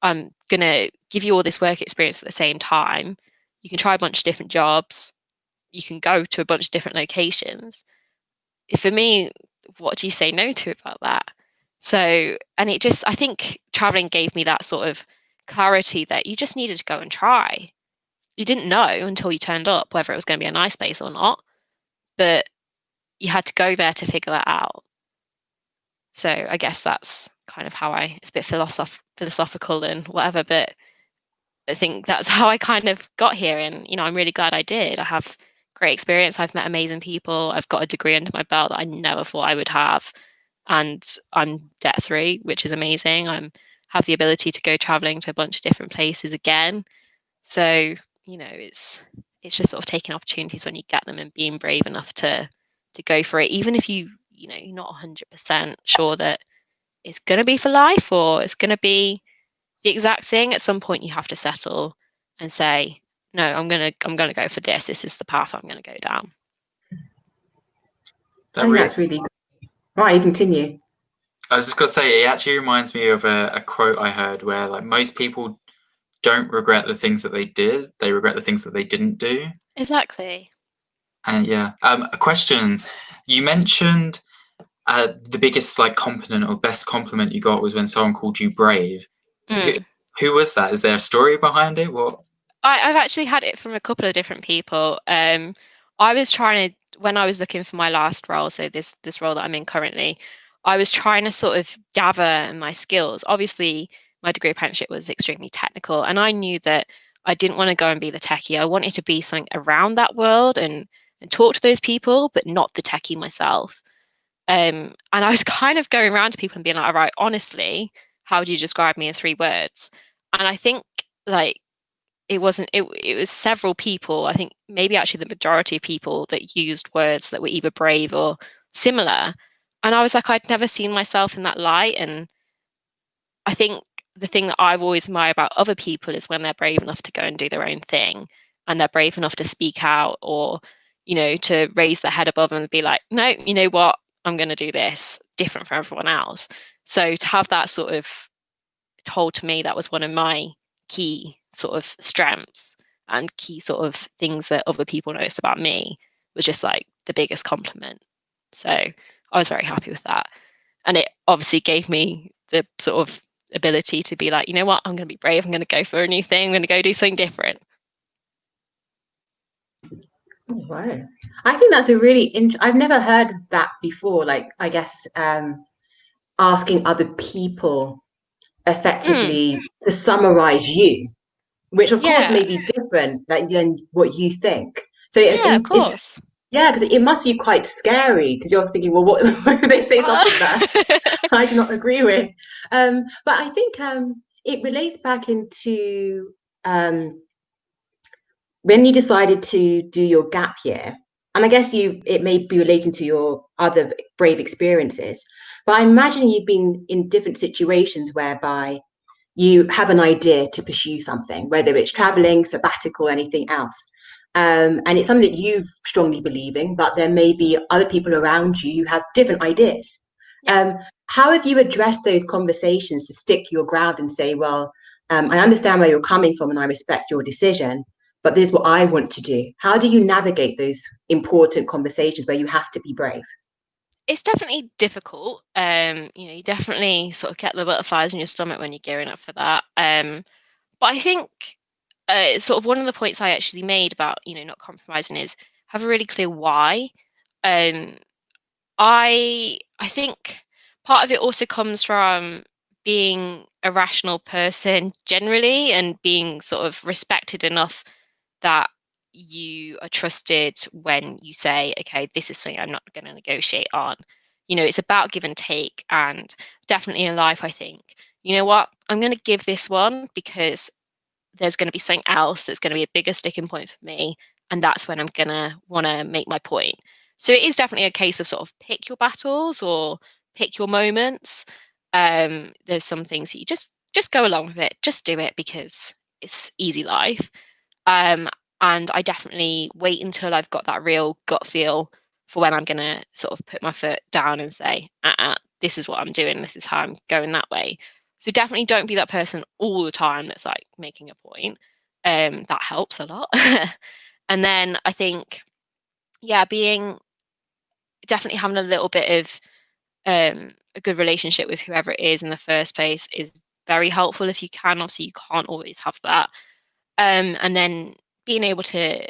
I'm going to give you all this work experience at the same time. You can try a bunch of different jobs. You can go to a bunch of different locations. For me, what do you say no to about that? So, and I think traveling gave me that sort of clarity that you just needed to go and try. You didn't know until you turned up whether it was going to be a nice place or not, but you had to go there to figure that out. So I guess that's kind of how it's a bit philosophical and whatever, but I think that's how I kind of got here. And, I'm really glad I did. I have great experience. I've met amazing people. I've got a degree under my belt that I never thought I would have. And I'm debt free, which is amazing. I have the ability to go traveling to a bunch of different places again. So, it's just sort of taking opportunities when you get them and being brave enough to go for it, even if you're not 100% sure that it's going to be for life or it's going to be the exact thing. At some point you have to settle and say, no, I'm going to go for this. This is the path I'm going to go down. I think that's really good. Right, you continue. I was just going to say, it actually reminds me of a quote I heard where, like, most people don't regret the things that they did, they regret the things that they didn't do. Exactly. And yeah, a question. You mentioned the biggest compliment or best compliment you got was when someone called you brave. Who was that? Is there a story behind it? What? I've actually had it from a couple of different people. I was trying to, when I was looking for my last role, so this role that I'm in currently, I was trying to sort of gather my skills. Obviously, my degree apprenticeship was extremely technical, and I knew that I didn't want to go and be the techie. I wanted to be something around that world and talk to those people, but not the techie myself. And I was kind of going around to people and being like, all right, honestly, how would you describe me in 3 words? And I think it wasn't, it was several people, I think maybe actually the majority of people that used words that were either brave or similar. And I was like, I'd never seen myself in that light. And I think the thing that I've always admired about other people is when they're brave enough to go and do their own thing, and they're brave enough to speak out, or, to raise their head above and be like, no, you know what, I'm going to do this different from everyone else. So to have that sort of told to me, that was one of my key sort of strengths and key sort of things that other people noticed about me, was just like the biggest compliment. So I was very happy with that. And it obviously gave me the sort of ability to be like, you know what, I'm going to be brave. I'm going to go for a new thing. I'm going to go do something different. Oh, wow. I think that's a really I've never heard that before. Like, I guess asking other people effectively to summarize you, which of course Yeah. may be different than what you think. So Yeah, of course. yeah, because it must be quite scary because you're thinking, well, what if they say something that I do not agree with? But I think it relates back into when you decided to do your gap year, and I guess it may be relating to your other brave experiences, but I imagine you've been in different situations whereby you have an idea to pursue something, whether it's traveling, sabbatical, anything else. And it's something that you strongly believe in, but there may be other people around you who have different ideas. Yeah. How have you addressed those conversations to stick your ground and say, well, I understand where you're coming from and I respect your decision, but this is what I want to do? How do you navigate those important conversations where you have to be brave? It's definitely difficult. You definitely sort of get the butterflies in your stomach when you're gearing up for that. But I think sort of one of the points I actually made about, not compromising is have a really clear why. Um, I think part of it also comes from being a rational person generally, and being sort of respected enough that you are trusted when you say, okay, this is something I'm not going to negotiate on. It's about give and take. And definitely in life, I think, you know what, I'm going to give this one because there's going to be something else that's going to be a bigger sticking point for me. And that's when I'm going to want to make my point. So it is definitely a case of sort of pick your battles or pick your moments. There's some things that you just go along with it, just do it because it's easy life. And I definitely wait until I've got that real gut feel for when I'm going to sort of put my foot down and say, this is what I'm doing. This is how I'm going that way. So definitely don't be that person all the time that's like making a point. That helps a lot. And then I think, yeah, being definitely having a little bit of a good relationship with whoever it is in the first place is very helpful if you can. Obviously, you can't always have that. And then being able to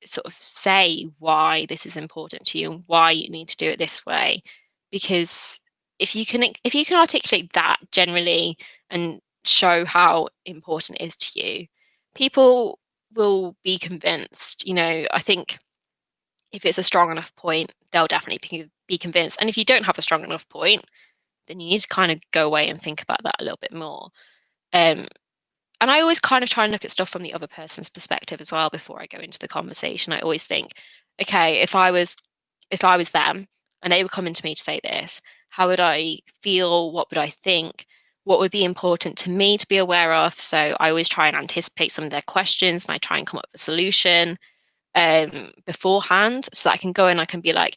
sort of say why this is important to you and why you need to do it this way, because if you can articulate that generally and show how important it is to you, people will be convinced. I think if it's a strong enough point, they'll definitely be convinced. And if you don't have a strong enough point, then you need to kind of go away and think about that a little bit more. um, and I always kind of try and look at stuff from the other person's perspective as well before I go into the conversation. I always think, okay, if I was if I was them and they were coming to me to say this, how would I feel? What would I think? What would be important to me to be aware of? So I always try and anticipate some of their questions and I try and come up with a solution beforehand so that I can go and I can be like,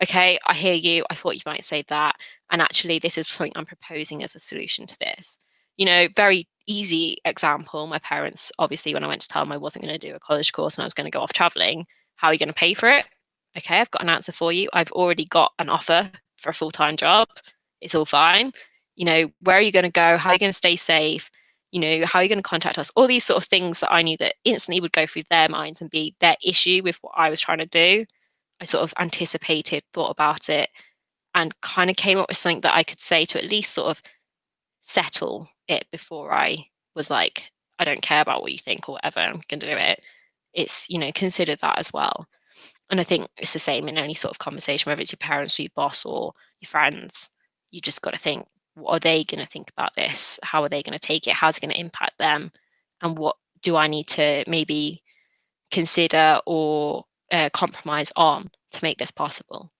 okay, I hear you. I thought you might say that. And actually, this is something I'm proposing as a solution to this. Very easy example. My parents, obviously, when I went to tell them I wasn't going to do a college course and I was going to go off traveling, how are you going to pay for it? Okay, I've got an answer for you. I've already got an offer for a full-time job. It's all fine. Where are you going to go? How are you going to stay safe? How are you going to contact us? All these sort of things that I knew that instantly would go through their minds and be their issue with what I was trying to do. I sort of anticipated, thought about it, and kind of came up with something that I could say to at least sort of settle it before I was like, I don't care about what you think or whatever, I'm going to do it. It's, consider that as well. And I think it's the same in any sort of conversation, whether it's your parents or your boss or your friends. You just got to think, what are they going to think about this? How are they going to take it? How's it going to impact them? And what do I need to maybe consider or compromise on to make this possible?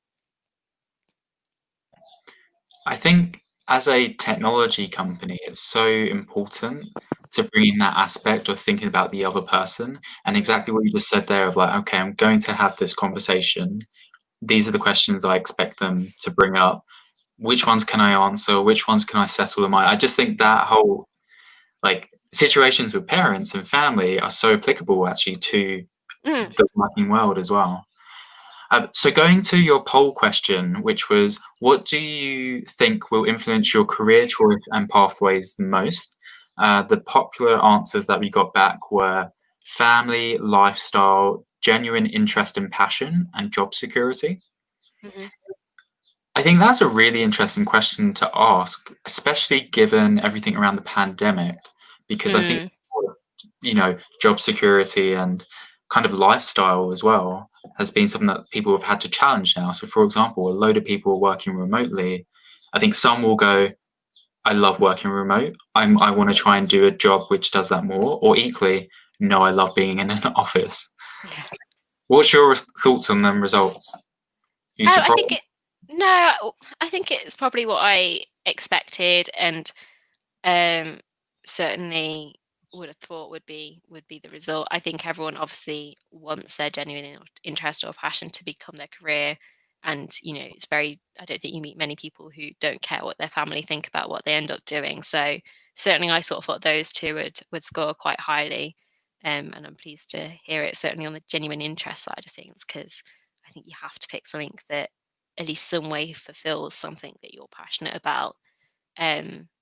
I think as a technology company, it's so important to bring in that aspect of thinking about the other person, and exactly what you just said there of like, okay, I'm going to have this conversation. These are the questions I expect them to bring up. Which ones can I answer? Which ones can I settle in mind? I just think that whole like situations with parents and family are so applicable actually to the working world as well. So going to your poll question, which was, what do you think will influence your career choice and pathways the most? The popular answers that we got back were family, lifestyle, genuine interest and passion, and job security. Mm-hmm. I think that's a really interesting question to ask, especially given everything around the pandemic, because I think, job security and kind of lifestyle as well has been something that people have had to challenge now. So, for example, a load of people are working remotely. I think some will go, I love working remote. I want to try and do a job which does that more, or equally, no, I love being in an office. Yeah. What's your thoughts on them results? Are you surprised? I think it's probably what I expected, and certainly would have thought would be the result. I think everyone obviously wants their genuine interest or passion to become their career, and it's very. I don't think you meet many people who don't care what their family think about what they end up doing. So certainly, I sort of thought those two would score quite highly, and I'm pleased to hear it. Certainly on the genuine interest side of things, because I think you have to pick something that at least some way fulfills something that you're passionate about.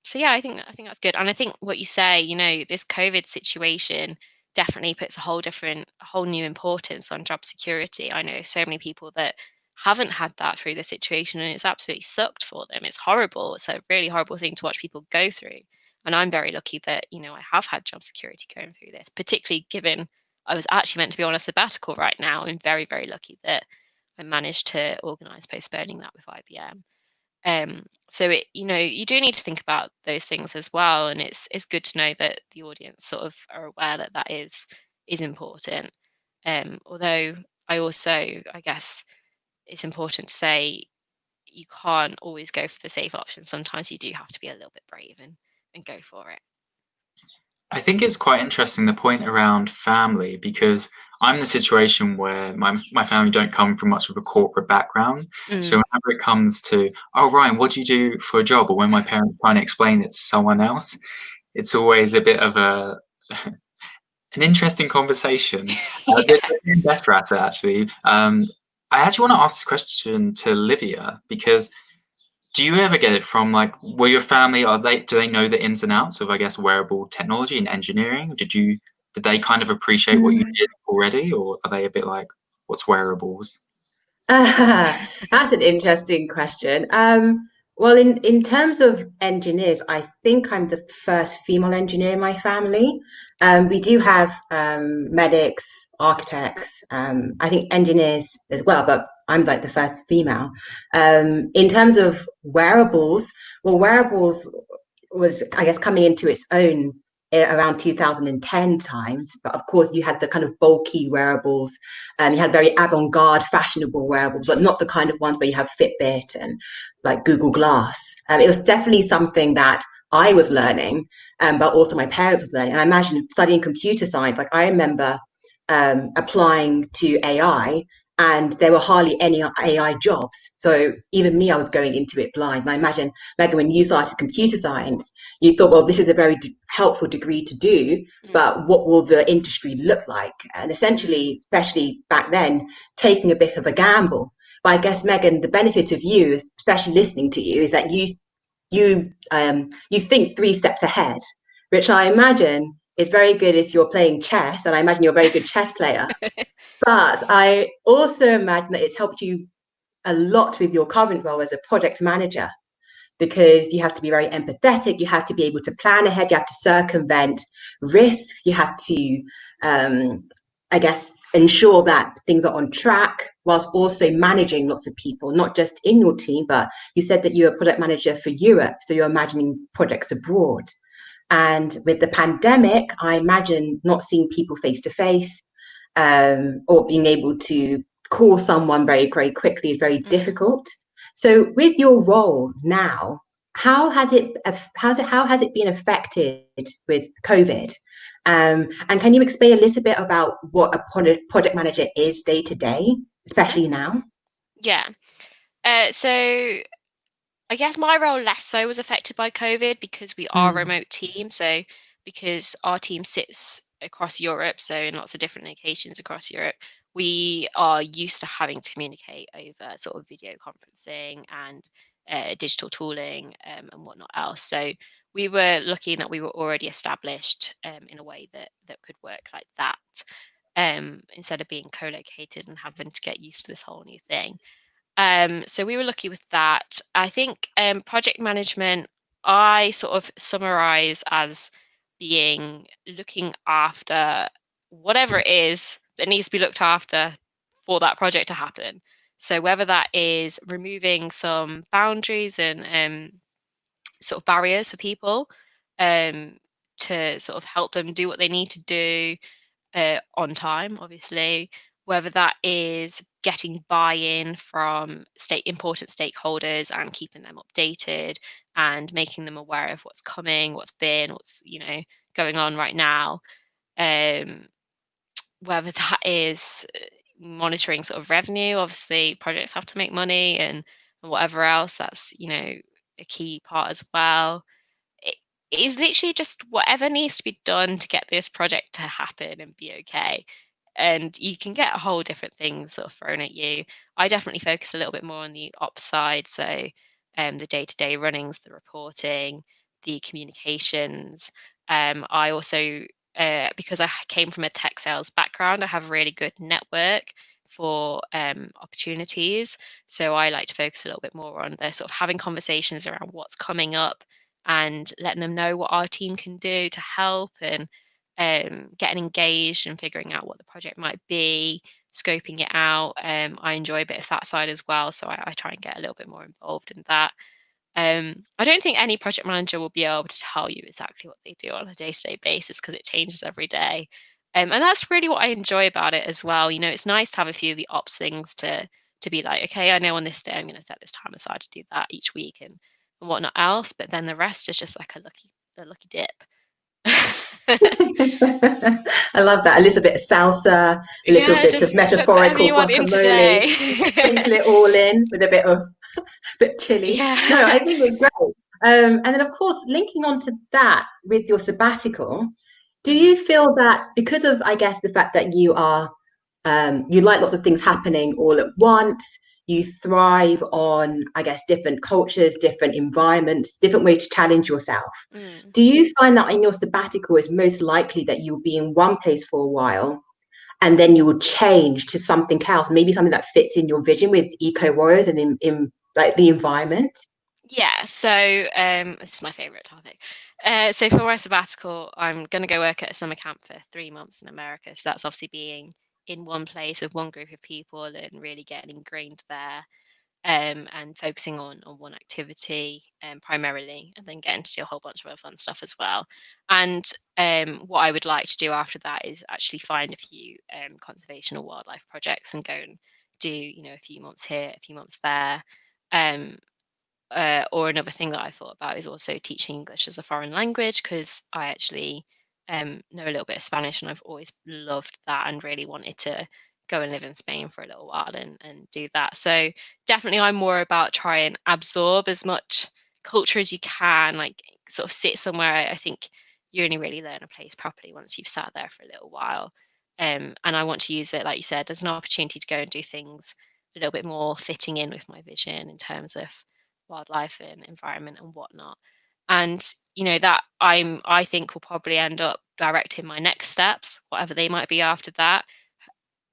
So yeah, I think that's good. And I think what you say, this COVID situation definitely puts a whole new importance on job security. I know so many people that haven't had that through the situation and it's absolutely sucked for them. It's horrible. It's a really horrible thing to watch people go through. And I'm very lucky that, I have had job security going through this, particularly given I was actually meant to be on a sabbatical right now. I'm very, very lucky that I managed to organise postponing that with IBM. So you do need to think about those things as well, and it's good to know that the audience sort of are aware that that is important. Although I guess it's important to say you can't always go for the safe option. Sometimes you do have to be a little bit brave and go for it. I think it's quite interesting the point around family, because I'm in the situation where my family don't come from much of a corporate background. So whenever it comes to, oh, Ryan, what do you do for a job? Or when my parents try and explain it to someone else, it's always a bit of an interesting conversation. There's been better at it, actually. I actually want to ask this question to Livia, because do you ever get it from like, were your family, do they know the ins and outs of, I guess, wearable technology and engineering? Did they kind of appreciate what you did already, or are they a bit like, what's wearables? That's an interesting question. Well, in terms of engineers, I think I'm the first female engineer in my family. We do have medics, architects, I think engineers as well, but I'm like the first female. In terms of wearables, well, wearables was, I guess, coming into its own around 2010 times, but of course you had the kind of bulky wearables, and you had very avant-garde fashionable wearables, but not the kind of ones where you have Fitbit and like Google Glass. It was definitely something that I was learning, but also my parents was learning. And I imagine studying computer science, like I remember applying to AI, and there were hardly any AI jobs. So even me, I was going into it blind. And I imagine, Megan, when you started computer science, you thought, well, this is a very helpful degree to do, but what will the industry look like? And essentially, especially back then, taking a bit of a gamble. But I guess, Megan, the benefit of you, especially listening to you, is that you think 3 steps ahead, which I imagine is very good if you're playing chess, and I imagine you're a very good chess player. But I also imagine that it's helped you a lot with your current role as a project manager, because you have to be very empathetic, you have to be able to plan ahead, you have to circumvent risks, you have to, I guess, ensure that things are on track, whilst also managing lots of people, not just in your team, but you said that you're a project manager for Europe, so you're imagining projects abroad. And with the pandemic, I imagine not seeing people face to face, or being able to call someone very, very quickly is very difficult. So, with your role now, how has it been affected with COVID? And can you explain a little bit about what a project manager is day to day, especially now? Yeah. So I guess my role less so was affected by COVID because we are a remote team. So because our team sits across Europe, so in lots of different locations across Europe, we are used to having to communicate over sort of video conferencing and digital tooling and whatnot else. So we were lucky in that we were already established in a way that could work like that, instead of being co-located and having to get used to this whole new thing. So we were lucky with that. I think project management, I sort of summarize as being looking after whatever it is that needs to be looked after for that project to happen. So whether that is removing some boundaries and sort of barriers for people, um, to sort of help them do what they need to do on time, obviously, whether that is getting buy-in from important stakeholders and keeping them updated and making them aware of what's coming, what's going on right now. Um, whether that is monitoring sort of revenue, obviously projects have to make money and whatever else, that's a key part as well. It is literally just whatever needs to be done to get this project to happen and be okay. And you can get a whole different things sort of thrown at you. I definitely focus a little bit more on the ops side. So the day-to-day runnings, the reporting, the communications. I also, because I came from a tech sales background, I have a really good network for opportunities. So I like to focus a little bit more on the sort of having conversations around what's coming up and letting them know what our team can do to help, and getting engaged and figuring out what the project might be, scoping it out. I enjoy a bit of that side as well, so I try and get a little bit more involved in that. I don't think any project manager will be able to tell you exactly what they do on a day-to-day basis because it changes every day. And that's really what I enjoy about it as well. It's nice to have a few of the ops things to be like, okay, I know on this day I'm going to set this time aside to do that each week and whatnot else. But then the rest is just like a lucky dip. I love that. A little bit of salsa, a little Yeah, bit of just chuck whatever metaphorical you want in guacamole, today. sprinkle it all in with a bit of bit chilly. No, Yeah. I think it's great. And then, of course, linking on to that with your sabbatical, do Mhm. you feel that because of, I guess, the fact that you like lots of things happening all at once, you thrive on, I guess, different cultures, different environments, different ways to challenge yourself. Mm. Do you find that in your sabbatical is most likely that you'll be in one place for a while and then you will change to something else, maybe something that fits in your vision with eco warriors and in like the environment? Yeah, so this is my favorite topic. So for my sabbatical, I'm going to go work at a summer camp for 3 months in America. So that's obviously being in one place with one group of people and really getting ingrained there. and focusing on one activity primarily, and then getting to do a whole bunch of other fun stuff as well. And what I would like to do after that is actually find a few conservation or wildlife projects and go and do, a few months here, a few months there. Or another thing that I thought about is also teaching English as a foreign language, because I actually know a little bit of Spanish, and I've always loved that and really wanted to go and live in Spain for a little while and do that. So definitely I'm more about try and absorb as much culture as you can, like sort of sit somewhere. I think you only really learn a place properly once you've sat there for a little while. And I want to use it, like you said, as an opportunity to go and do things a little bit more fitting in with my vision in terms of wildlife and environment and whatnot. And that I think will probably end up directing my next steps, whatever they might be after that.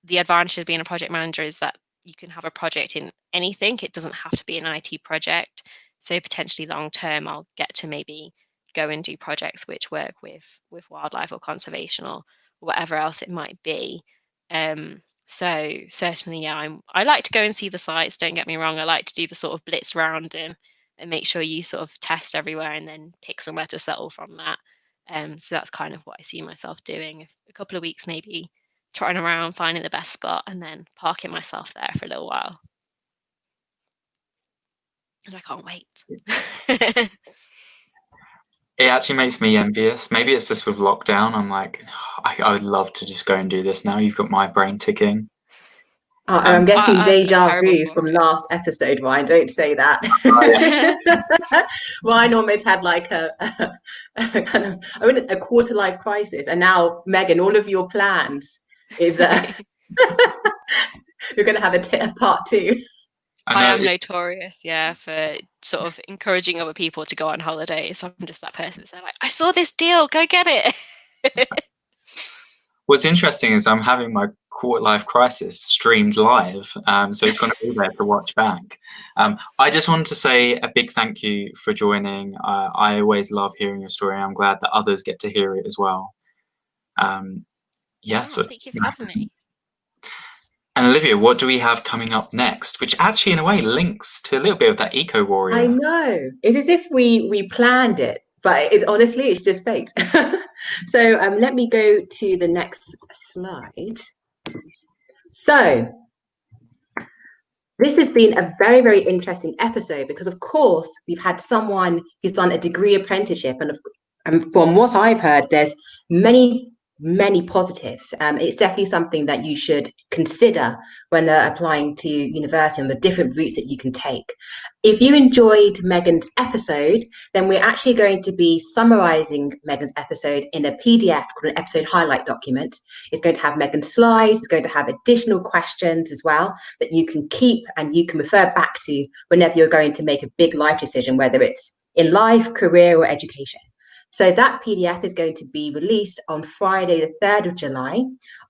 The advantage of being a project manager is that you can have a project in anything. It doesn't have to be an IT project. So potentially long term, I'll get to maybe go and do projects which work with wildlife or conservation or whatever else it might be. So certainly, yeah, I like to go and see the sites. Don't get me wrong. I like to do the sort of blitz round and make sure you sort of test everywhere and then pick somewhere to settle from that. So that's kind of what I see myself doing. A couple of weeks maybe trotting around, finding the best spot, and then parking myself there for a little while. And I can't wait. It actually makes me envious. Maybe it's just with lockdown. I'm like, I would love to just go and do this now. You've got my brain ticking. I'm guessing I'm deja terrible vu for from it. last episode, Ryan. Don't say that. Ryan almost had like a kind of, I mean, a quarter life crisis. And now, Megan, all of your plans is you're going to have a part two. I am notorious, for sort of encouraging other people to go on holiday. So I'm just that person that's like, I saw this deal, go get it. What's interesting is I'm having my quarter life crisis streamed live, so it's going to be there to watch back. I just wanted to say a big thank you for joining. I always love hearing your story. I'm glad that others get to hear it as well. So thank you for having me. And Olivia, what do we have coming up next? Which actually, in a way, links to a little bit of that eco warrior. I know. It's as if we planned it, but honestly, it's just fate. So let me go to the next slide. So this has been a very, very interesting episode because, of course, we've had someone who's done a degree apprenticeship, and from what I've heard, there's many positives. It's definitely something that you should consider when applying to university and the different routes that you can take. If you enjoyed Megan's episode, then we're actually going to be summarizing Megan's episode in a PDF called an episode highlight document. It's going to have Megan's slides. It's going to have additional questions as well that you can keep and you can refer back to whenever you're going to make a big life decision, whether it's in life, career, or education. So that PDF is going to be released on Friday, the 3rd of July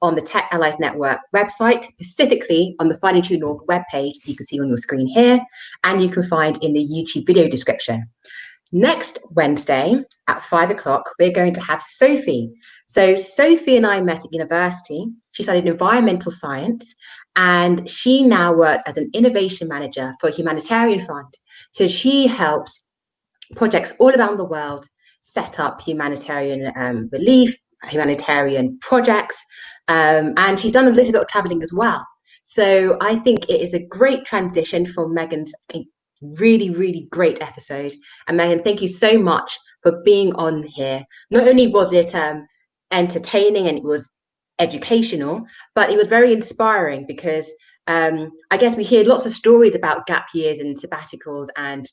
on the Tech Allies Network website, specifically on the Finding True North webpage that you can see on your screen here, and you can find in the YouTube video description. Next Wednesday at 5 o'clock, we're going to have Sophie. So Sophie and I met at university. She studied environmental science, and she now works as an innovation manager for a humanitarian fund. So she helps projects all around the world set up humanitarian relief, humanitarian projects, and she's done a little bit of traveling as well. So I think it is a great transition for Megan's really, really great episode. And Megan, thank you so much for being on here. Not only was it entertaining and it was educational, but it was very inspiring because I guess we hear lots of stories about gap years and sabbaticals, and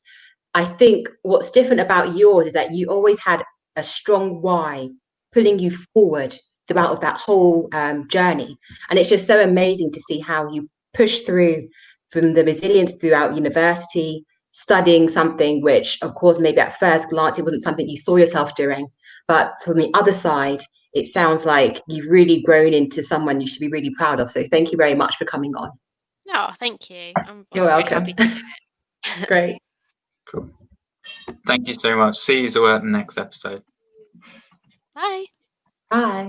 I think what's different about yours is that you always had a strong why pulling you forward throughout that whole journey. And it's just so amazing to see how you push through from the resilience throughout university, studying something which, of course, maybe at first glance, it wasn't something you saw yourself doing. But from the other side, it sounds like you've really grown into someone you should be really proud of. So thank you very much for coming on. No, thank you. You're welcome. Really happy to do it. Great. Cool. Thank you so much. See you all at the next episode. Bye. Bye.